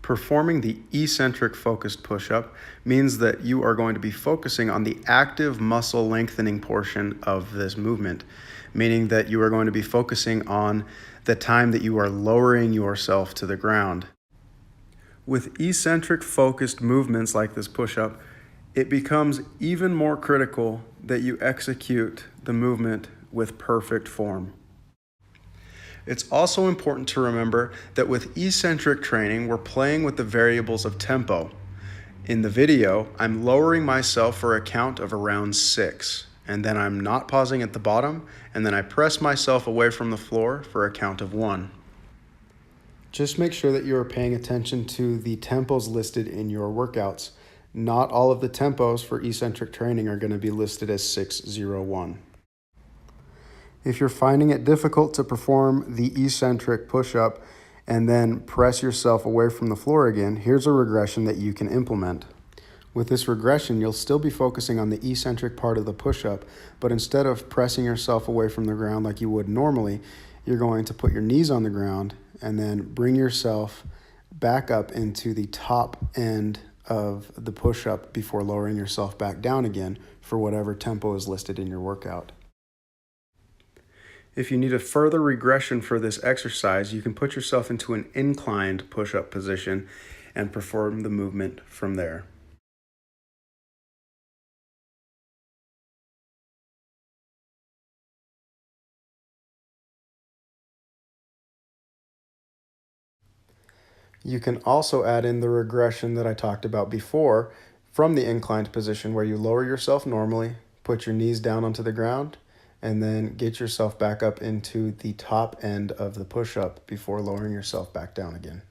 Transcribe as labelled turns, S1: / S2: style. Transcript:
S1: Performing the eccentric focused push-up means that you are going to be focusing on the active muscle lengthening portion of this movement, meaning that you are going to be focusing on the time that you are lowering yourself to the ground. With eccentric focused movements like this push-up, it becomes even more critical that you execute the movement with perfect form. It's also important to remember that with eccentric training, we're playing with the variables of tempo. In the video, I'm lowering myself for a count of around 6, and then I'm not pausing at the bottom, and then I press myself away from the floor for a count of 1. Just make sure that you are paying attention to the tempos listed in your workouts. Not all of the tempos for eccentric training are going to be listed as 6-0-1. If you're finding it difficult to perform the eccentric push-up and then press yourself away from the floor again, here's a regression that you can implement. With this regression, you'll still be focusing on the eccentric part of the push-up, but instead of pressing yourself away from the ground like you would normally, you're going to put your knees on the ground and then bring yourself back up into the top end of the push-up before lowering yourself back down again for whatever tempo is listed in your workout. If you need a further regression for this exercise, you can put yourself into an inclined push-up position and perform the movement from there. You can also add in the regression that I talked about before from the inclined position where you lower yourself normally, put your knees down onto the ground, and then get yourself back up into the top end of the push-up before lowering yourself back down again.